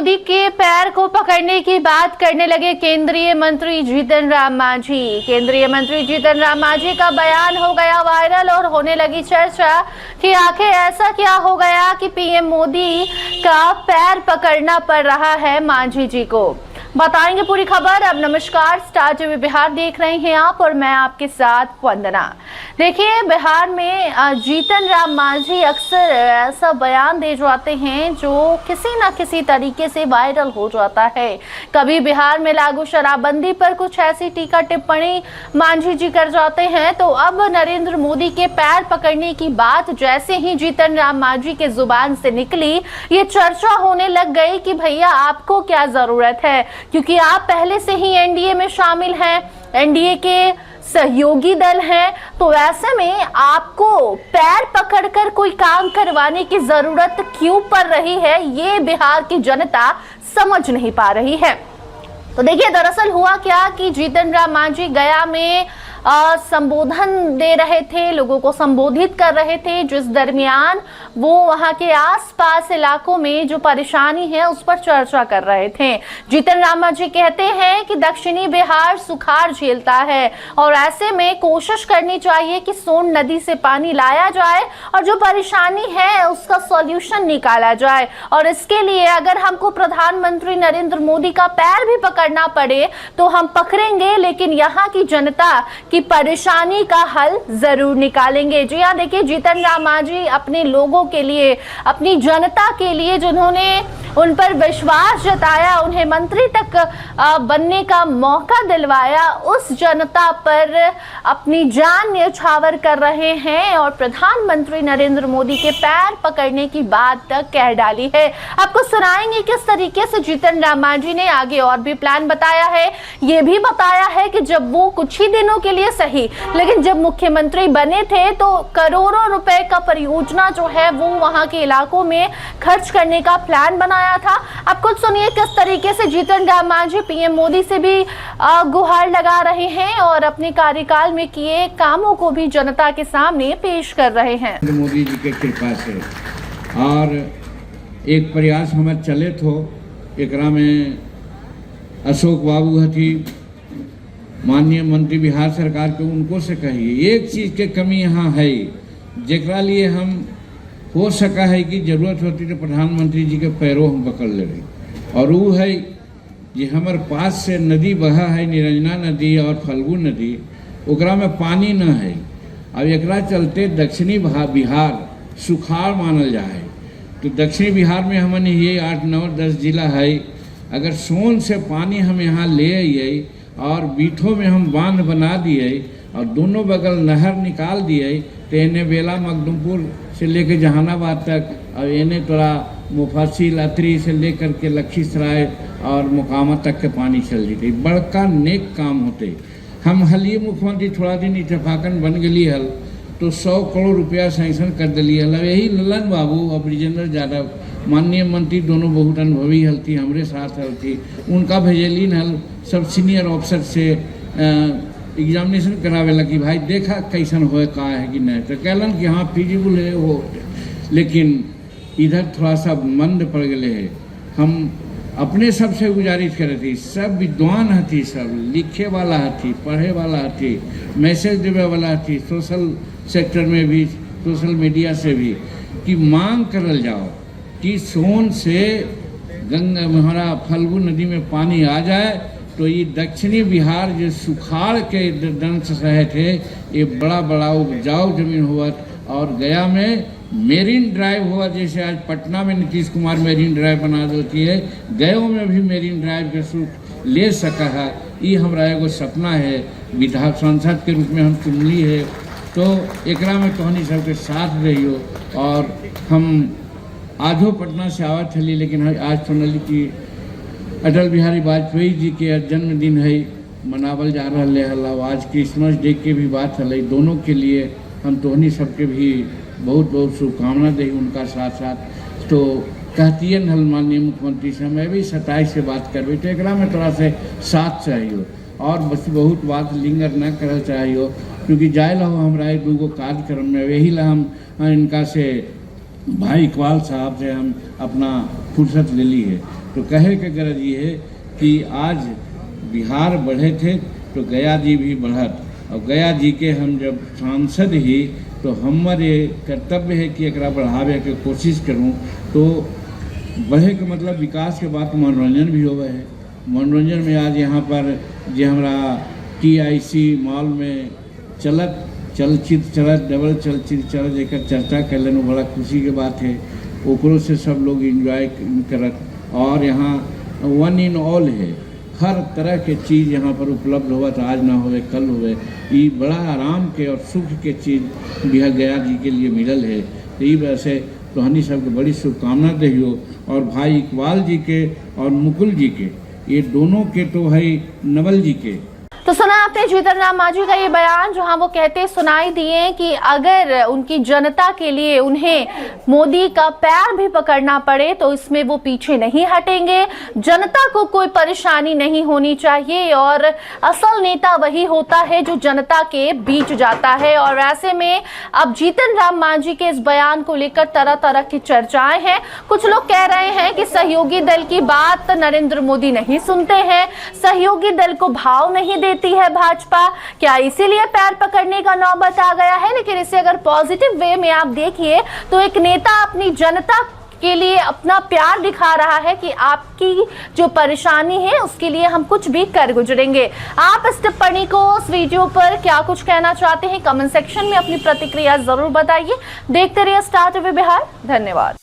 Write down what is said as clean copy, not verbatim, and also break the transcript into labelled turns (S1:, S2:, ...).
S1: मोदी के पैर को पकड़ने की बात करने लगे केंद्रीय मंत्री जीतन राम मांझी। केंद्रीय मंत्री जीतन राम मांझी का बयान हो गया वायरल और होने लगी चर्चा कि आखिर ऐसा क्या हो गया कि पीएम मोदी का पैर पकड़ना पड़ रहा है मांझी जी को। बताएंगे पूरी खबर। अब नमस्कार, स्टार टीवी बिहार देख रहे हैं आप और मैं आपके साथ वंदना। देखिए, बिहार में जीतन राम मांझी अक्सर ऐसा बयान दे जाते हैं जो किसी ना किसी तरीके से वायरल हो जाता है। कभी बिहार में लागू शराबबंदी पर कुछ ऐसी टीका टिप्पणी मांझी जी कर जाते हैं, तो अब नरेंद्र मोदी के पैर पकड़ने की बात जैसे ही जीतन राम मांझी के जुबान से निकली, ये चर्चा होने लग गई कि भैया आपको क्या जरूरत है, क्योंकि आप पहले से ही एनडीए में शामिल हैं, एनडीए के सहयोगी दल हैं, तो ऐसे में आपको पैर पकड़कर कोई काम करवाने की जरूरत क्यों पड़ रही है, ये बिहार की जनता समझ नहीं पा रही है। तो देखिए, दरअसल हुआ क्या कि जीतन राम मांझी गया में संबोधन दे रहे थे, लोगों को संबोधित कर रहे थे, जिस दरमियान वो वहां के आसपास इलाकों में जो परेशानी है उस पर चर्चा कर रहे थे। जीतन राम मांझी कहते हैं कि दक्षिणी बिहार सुखाड़ झेलता है और ऐसे में कोशिश करनी चाहिए कि सोन नदी से पानी लाया जाए और जो परेशानी है उसका सॉल्यूशन निकाला जाए, और इसके लिए अगर हमको प्रधानमंत्री नरेंद्र मोदी का पैर भी पकड़ना पड़े तो हम पकड़ेंगे, लेकिन यहाँ की जनता की परेशानी का हल जरूर निकालेंगे। जी हाँ, देखिए, जीतन राम मांझी अपने लोगों के लिए, अपनी जनता के लिए, जिन्होंने उन पर विश्वास जताया, उन्हें मंत्री तक बनने का मौका दिलवाया, उस जनता पर अपनी जान न्यौछावर कर रहे हैं और प्रधानमंत्री नरेंद्र मोदी के पैर पकड़ने की बात तक कह डाली है। आपको सुनाएंगे किस तरीके से जीतन राम मांझी ने आगे और भी प्लान बताया है। ये भी बताया है कि जब वो कुछ ही दिनों के लिए सही, लेकिन जब मुख्यमंत्री बने थे तो करोड़ों रुपए का परियोजना जो है वो वहां के इलाकों में खर्च करने का प्लान बनाया था। आप खुद सुनिए किस तरीके से जीतन राम मांझी पीएम मोदी से भी गुहार लगा रहे हैं और अपने कार्यकाल में किए कामों को भी जनता के सामने पेश कर रहे हैं।
S2: मोदी जी के कृपा से और एक प्रयास हमारे चले थो, एकरा में अशोक बाबू हथी माननीय मंत्री बिहार सरकार के, उनको से कहिए एक चीज़ के कमी यहाँ है, जेकरा लिए हम हो सका है कि जरूरत होती तो प्रधानमंत्री जी के पैरों हम पकड़ ले रही, और वो है कि हमारे पास से नदी बहा है, निरंजना नदी और फल्गु नदी, ओकरा में पानी न है। अब एकरा चलते दक्षिणी बिहार सुखाड़ मानल जाए, तो दक्षिणी बिहार में हमने ये 8, 9, 10 जिला है। अगर सोन से पानी हम यहाँ ले आइए और बीठों में हम बांध बना दिए और दोनों बगल नहर निकाल दिए, तो इन्हें बेला मखदुमपुर से लेकर जहानाबाद तक और इन्हें थोड़ा मुफस्सिल अतरी से लेकर के लखीसराय और मोकामा तक के पानी चल जीते। बड़का नेक काम होते। हम हलिए मुख्यमंत्री थोड़ा दिन इतफाकन बन गई हल तो 100 करोड़ रुपया सैंक्शन कर दिली हल। यही ललन बाबू और ब्रिजेंद्र यादव माननीय मंत्री दोनों बहुत अनुभवी हल थी, हमरे साथ हल थी, उनका भेजलीन हल सब सीनियर ऑफिसर से एग्जामिनेशन करावेला कि भाई देखा कैसन होए का है कि नहीं, तो कहलन कि हाँ फिजिबल है वो, लेकिन इधर थोड़ा सा मंद पड़ गए है। हम अपने सबसे गुजारिश करे थी, सब विद्वान हथी, सब लिखे वाला हथी, पढ़े वाला हथी, मैसेज देवे वाला हथी, सोशल सेक्टर में भी, सोशल मीडिया से भी, कि मांग करल जाओ कि सोन से गंगा हमारा फल्गु नदी में पानी आ जाए, तो ये दक्षिणी बिहार जो सुखाड़ के दंश रहे थे, ये बड़ा बड़ा उपजाऊ जमीन हुआ, और गया में मेरीन ड्राइव हुआ, जैसे आज पटना में नीतीश कुमार मेरीन ड्राइव बना देती है, गया में भी मेरीन ड्राइव के सुख ले सका है। ये हमारा एगो सपना है, विधान सांसद के रूप में हम चुनली है, तो एकरा में कहनी सबके साथ रहियो। और हम आजो पटना से आवत हली, लेकिन आज सुनली कि अटल बिहारी वाजपेयी जी के जन्मदिन है, मनावल जा रहा है, आज क्रिसमस डे के भी बात है, दोनों के लिए हम तोहनी सबके भी बहुत बहुत शुभकामना दे उनका साथ साथ। तो कहती है हल माननीय मुख्यमंत्री से मैं भी 27 से बात करबे, तो एकरा में थोड़ा से साथ चाहिए और बस बहुत बात लिंगर न कर चाहिए, क्योंकि जाए लो हमारा 2 कार्यक्रम में, यही ला हम इनका से भाई इकबाल साहब से हम अपना फुर्सत ले ली है। तो कहे का गरज ये है कि आज बिहार बढ़े थे तो गया जी भी बढ़त, और गया जी के हम जब सांसद ही तो हमारे कर्तव्य है कि एकरा बढ़ावे के कोशिश करूं। तो बढ़े के मतलब विकास के बाद मनोरंजन भी होवे है। मनोरंजन में आज यहाँ पर जो हमारा TIC मॉल में चलत चलचित्र चलत डबल चलचित्र चलत एक चर्चा कैलन, बड़ा खुशी के बात है। ओकरों से सब लोग इंजॉय करत, और यहाँ 1 in all है, हर तरह के चीज़ यहाँ पर उपलब्ध हुआ तो आज ना होवे कल होवे। ये बड़ा आराम के और सुख के चीज़ बिहार गया जी के लिए मिलल है। तो ये वजह से तो हनी सबके बड़ी शुभकामना दहियो, और भाई इकबाल जी के और मुकुल जी के, ये दोनों के तो भाई नवल जी के।
S1: तो सुना आपने जीतन राम मांझी का ये बयान, जहां वो कहते सुनाई दिए कि अगर उनकी जनता के लिए उन्हें मोदी का पैर भी पकड़ना पड़े तो इसमें वो पीछे नहीं हटेंगे। जनता को कोई परेशानी नहीं होनी चाहिए, और असल नेता वही होता है जो जनता के बीच जाता है। और ऐसे में अब जीतन राम मांझी के इस बयान को लेकर तरह तरह की चर्चाएं हैं। कुछ लोग कह रहे हैं कि सहयोगी दल की बात नरेंद्र मोदी नहीं सुनते हैं, सहयोगी दल को भाव नहीं देती है भाजपा, क्या इसीलिए पैर पकड़ने का नौबत आ गया है। लेकिन इसे अगर पॉजिटिव वे में आप देखिए तो एक नेता अपनी जनता के लिए अपना प्यार दिखा रहा है कि आपकी जो परेशानी है उसके लिए हम कुछ भी कर गुजरेंगे। आप इस टिप्पणी को, इस वीडियो पर क्या कुछ कहना चाहते हैं, कमेंट सेक्शन में अपनी प्रतिक्रिया जरूर बताइए। देखते रहिए स्टार टीवी बिहार। धन्यवाद।